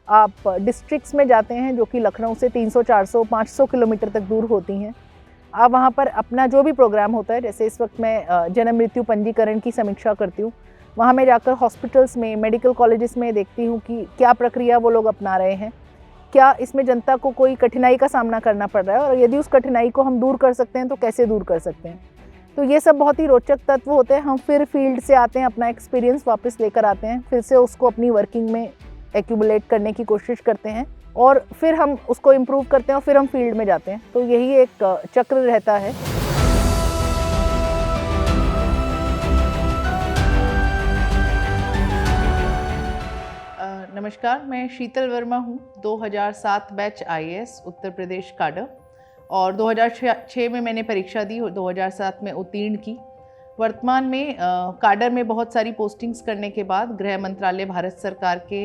आप डिस्ट्रिक्ट्स में जाते हैं जो कि लखनऊ से 300, 400, 500 किलोमीटर तक दूर होती हैं। आप वहाँ पर अपना जो भी प्रोग्राम होता है, जैसे इस वक्त मैं जन्म मृत्यु पंजीकरण की समीक्षा करती हूँ, वहाँ मैं जाकर हॉस्पिटल्स में, मेडिकल कॉलेजेस में देखती हूँ कि क्या प्रक्रिया वो लोग अपना रहे हैं, क्या इसमें जनता को कोई कठिनाई का सामना करना पड़ रहा है और यदि उस कठिनाई को हम दूर कर सकते हैं तो कैसे दूर कर सकते हैं। तो ये सब बहुत ही रोचक तत्व होते हैं। हम फिर फील्ड से आते हैं, अपना एक्सपीरियंस वापस लेकर आते हैं, फिर से उसको अपनी वर्किंग में एक्यूमुलेट करने की कोशिश करते हैं और फिर हम उसको इम्प्रूव करते हैं और फिर हम फील्ड में जाते हैं। तो यही एक चक्र रहता है। नमस्कार, मैं शीतल वर्मा हूँ। 2007 batch IAS Uttar Pradesh cadre और 2006 में मैंने परीक्षा दी और 2007 में उत्तीर्ण की। वर्तमान में काडर में बहुत सारी पोस्टिंग्स करने के बाद गृह मंत्रालय भारत सरकार के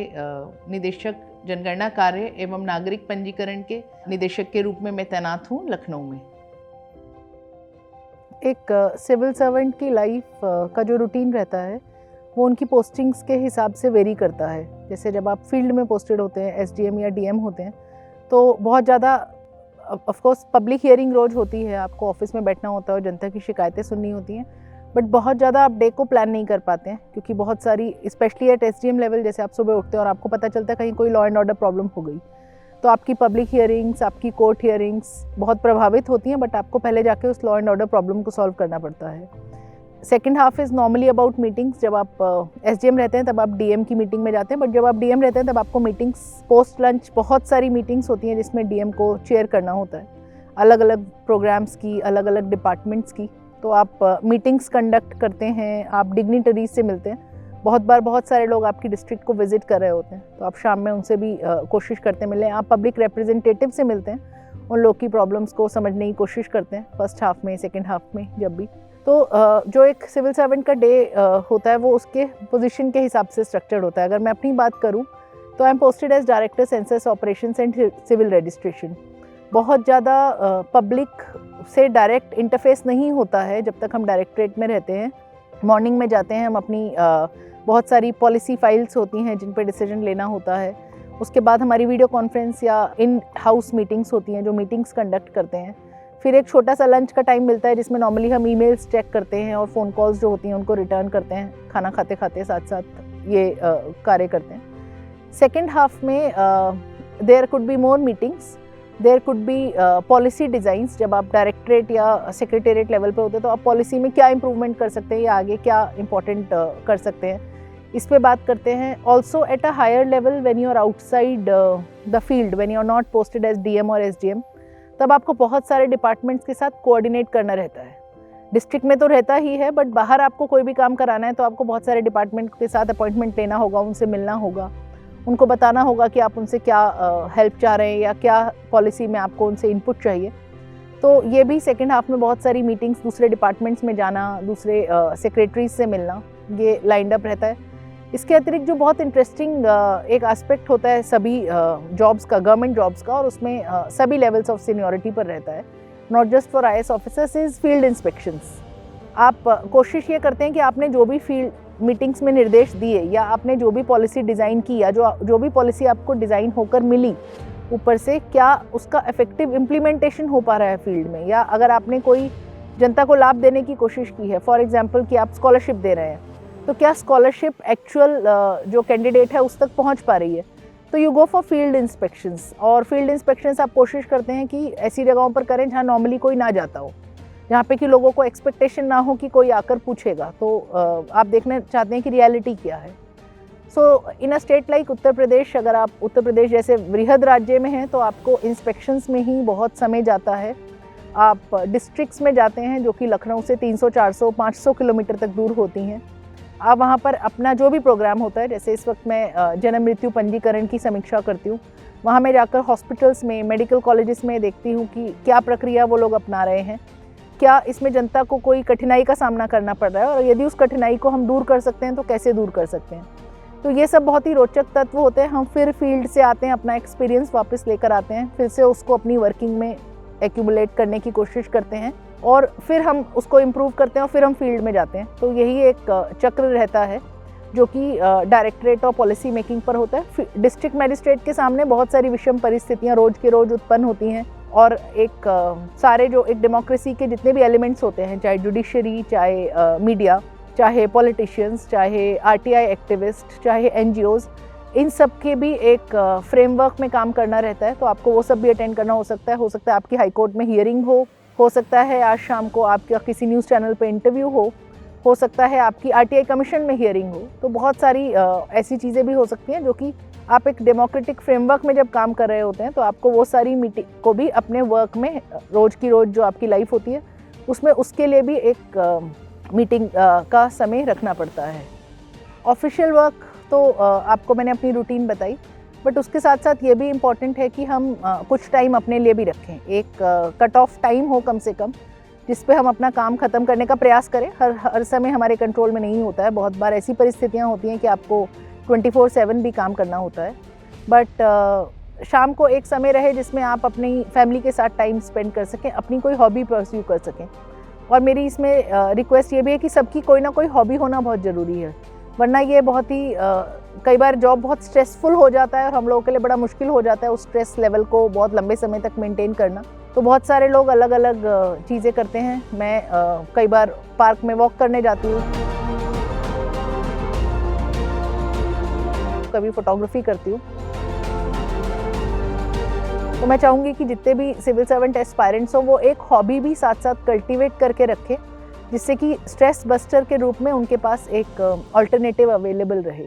निदेशक जनगणना कार्य एवं नागरिक पंजीकरण के निदेशक के रूप में मैं तैनात हूँ लखनऊ में। एक सिविल सर्वेंट की लाइफ का जो रूटीन रहता है वो उनकी पोस्टिंग्स के हिसाब से वेरी करता है। जैसे जब आप फील्ड में पोस्टेड होते हैं, SDM या DM होते हैं, तो बहुत ज़्यादा ऑफ कोर्स पब्लिक हियरिंग रोज होती है, आपको ऑफिस में बैठना होता है और जनता की शिकायतें सुननी होती हैं, बट बहुत ज़्यादा आप डे को प्लान नहीं कर पाते हैं क्योंकि बहुत सारी, स्पेशली एट SDM लेवल, जैसे आप सुबह उठते हैं और आपको पता चलता है कहीं कोई लॉ एंड ऑर्डर प्रॉब्लम हो गई, तो आपकी पब्लिक हियरिंग्स, आपकी कोर्ट हियरिंग्स बहुत प्रभावित होती हैं, बट आपको पहले जाके उस लॉ एंड ऑर्डर प्रॉब्लम को सॉल्व करना पड़ता है। Second half is normally about meetings. जब आप SDM रहते हैं तब आप DM की मीटिंग में जाते हैं, बट जब आप DM रहते हैं तब आपको मीटिंग्स, पोस्ट लंच बहुत सारी मीटिंग्स होती हैं जिसमें DM को चेयर करना होता है, अलग अलग प्रोग्राम्स की, अलग अलग डिपार्टमेंट्स की। तो आप मीटिंग्स कंडक्ट करते हैं, आप डिग्निटरीज से मिलते हैं। बहुत बार बहुत सारे लोग आपकी डिस्ट्रिक्ट को विजिट कर रहे होते हैं, तो आप शाम में उनसे भी कोशिश करते मिलें। आप पब्लिक रिप्रेजेंटेटिव से मिलते हैं, उन लोग की प्रॉब्लम्स को समझने की कोशिश करते हैं, फर्स्ट हाफ में, सेकेंड हाफ में, जब भी। तो जो एक सिविल सर्वेंट का डे होता है वो उसके पोजीशन के हिसाब से स्ट्रक्चर्ड होता है। अगर मैं अपनी बात करूं तो I am posted as director census operations and civil registration. बहुत ज़्यादा पब्लिक से डायरेक्ट इंटरफेस नहीं होता है जब तक हम डायरेक्टरेट में रहते हैं। मॉर्निंग में जाते हैं हम, अपनी बहुत सारी पॉलिसी फाइल्स होती हैं जिन पर डिसीजन लेना होता है। उसके बाद हमारी वीडियो कॉन्फ्रेंस या इन हाउस मीटिंग्स होती हैं जो मीटिंग्स कंडक्ट करते हैं। फिर एक छोटा सा लंच का टाइम मिलता है जिसमें नॉर्मली हम ईमेल्स चेक करते हैं और फ़ोन कॉल्स जो होती हैं उनको रिटर्न करते हैं, खाना खाते खाते साथ साथ ये कार्य करते हैं। सेकेंड हाफ में there could be more meetings, there could be policy designs. जब आप डायरेक्टरेट या सेक्रेटेरिएट लेवल पे होते हैं तो आप पॉलिसी में क्या इम्प्रूवमेंट कर सकते हैं या आगे क्या इम्पोर्टेंट कर सकते हैं, इस पे बात करते हैं। Also at a higher level when you are outside the field, when you are not posted as DM और SDM, तब आपको बहुत सारे डिपार्टमेंट्स के साथ कोऑर्डिनेट करना रहता है। डिस्ट्रिक्ट में तो रहता ही है, बट बाहर आपको कोई भी काम कराना है तो आपको बहुत सारे डिपार्टमेंट के साथ अपॉइंटमेंट लेना होगा, उनसे मिलना होगा, उनको बताना होगा कि आप उनसे क्या हेल्प चाह रहे हैं या क्या पॉलिसी में आपको उनसे इनपुट चाहिए। तो ये भी सेकेंड हाफ में बहुत सारी मीटिंग्स, दूसरे डिपार्टमेंट्स में जाना, दूसरे सेक्रेटरीज से मिलना, ये लाइंड अप रहता है। इसके अतिरिक्त जो बहुत इंटरेस्टिंग एक एस्पेक्ट होता है सभी जॉब्स का, गवर्नमेंट जॉब्स का, और उसमें सभी लेवल्स ऑफ सीनियरिटी पर रहता है, not just for IAS officers, is field inspections. आप कोशिश ये करते हैं कि आपने जो भी फील्ड मीटिंग्स में निर्देश दिए या आपने जो भी पॉलिसी डिज़ाइन की या जो भी पॉलिसी आपको डिज़ाइन होकर मिली ऊपर से, क्या उसका इफेक्टिव इम्प्लीमेंटेशन हो पा रहा है फील्ड में, या अगर आपने कोई जनता को लाभ देने की कोशिश की है, फॉर एग्जाम्पल कि आप स्कॉलरशिप दे रहे हैं, तो क्या स्कॉलरशिप एक्चुअल जो कैंडिडेट है उस तक पहुंच पा रही है। तो you go for field inspections, और फील्ड इंस्पेक्शंस आप कोशिश करते हैं कि ऐसी जगहों पर करें जहां नॉर्मली कोई ना जाता हो, जहां पे कि लोगों को एक्सपेक्टेशन ना हो कि कोई आकर पूछेगा, तो आप देखना चाहते हैं कि रियलिटी क्या है। सो इन a state like Uttar Pradesh, अगर आप उत्तर प्रदेश जैसे वृहद राज्य में हैं तो आपको इंस्पेक्शंस में ही बहुत समय जाता है। आप डिस्ट्रिक्ट्स में जाते हैं जो कि लखनऊ से 300, 400, 500 किलोमीटर तक दूर होती हैं। आप वहाँ पर अपना जो भी प्रोग्राम होता है, जैसे इस वक्त मैं जन्म मृत्यु पंजीकरण की समीक्षा करती हूँ, वहाँ मैं जाकर हॉस्पिटल्स में, मेडिकल कॉलेजेस में देखती हूँ कि क्या प्रक्रिया वो लोग अपना रहे हैं, क्या इसमें जनता को कोई कठिनाई का सामना करना पड़ रहा है और यदि उस कठिनाई को हम दूर कर सकते हैं तो कैसे दूर कर सकते हैं। तो ये सब बहुत ही रोचक तत्व होते हैं। हम फिर फील्ड से आते हैं, अपना एक्सपीरियंस वापस लेकर आते हैं, फिर से उसको अपनी वर्किंग में एक्यूमुलेट करने की कोशिश करते हैं और फिर हम उसको इम्प्रूव करते हैं और फिर हम फील्ड में जाते हैं। तो यही एक चक्र रहता है। जो कि डायरेक्टरेट और पॉलिसी मेकिंग पर होता है। डिस्ट्रिक्ट मैजिस्ट्रेट के सामने बहुत सारी विषम परिस्थितियाँ रोज़ के रोज़ उत्पन्न होती हैं और एक सारे जो एक डेमोक्रेसी के जितने भी एलिमेंट्स होते हैं, चाहे जुडिशरी, चाहे मीडिया, चाहे पॉलिटिशियंस, चाहे आरटीआई एक्टिविस्ट, चाहे एनजीओज़, इन सब के भी एक फ्रेमवर्क में काम करना रहता है। तो आपको वो सब भी अटेंड करना हो सकता है आपकी हाई कोर्ट में हियरिंग हो सकता है आज शाम को आपका किसी न्यूज़ चैनल पे इंटरव्यू हो सकता है आपकी आरटीआई कमीशन में हियरिंग हो। तो बहुत सारी ऐसी चीज़ें भी हो सकती हैं जो कि आप एक डेमोक्रेटिक फ्रेमवर्क में जब काम कर रहे होते हैं तो आपको वो सारी मीटिंग को भी अपने वर्क में रोज़ की रोज़ जो आपकी लाइफ होती है उसमें उसके लिए भी एक मीटिंग का समय रखना पड़ता है। ऑफिशियल वर्क तो आपको मैंने अपनी रूटीन बताई, बट उसके साथ साथ ये भी इम्पॉर्टेंट है कि हम कुछ टाइम अपने लिए भी रखें। एक कट ऑफ टाइम हो कम से कम जिस पे हम अपना काम ख़त्म करने का प्रयास करें। हर समय हमारे कंट्रोल में नहीं होता है। बहुत बार ऐसी परिस्थितियाँ होती हैं कि आपको 24/7 भी काम करना होता है, बट शाम को एक समय रहे जिसमें आप अपनी फैमिली के साथ टाइम स्पेंड कर सकें, अपनी कोई हॉबी परस्यू कर सकें। और मेरी इसमें रिक्वेस्ट ये भी है कि सबकी कोई ना कोई हॉबी होना बहुत ज़रूरी है, वरना ये बहुत ही कई बार जॉब बहुत स्ट्रेसफुल हो जाता है और हम लोगों के लिए बड़ा मुश्किल हो जाता है उस स्ट्रेस लेवल को बहुत लंबे समय तक मेंटेन करना। तो बहुत सारे लोग अलग अलग चीज़ें करते हैं। मैं कई बार पार्क में वॉक करने जाती हूँ, कभी फोटोग्राफी करती हूँ। तो मैं चाहूँगी कि जितने भी सिविल सर्वेंट एस्पायरेंट्स हों वो एक हॉबी भी साथ साथ कल्टीवेट करके रखें, जिससे कि स्ट्रेस बस्टर के रूप में उनके पास एक अल्टरनेटिव अवेलेबल रहे।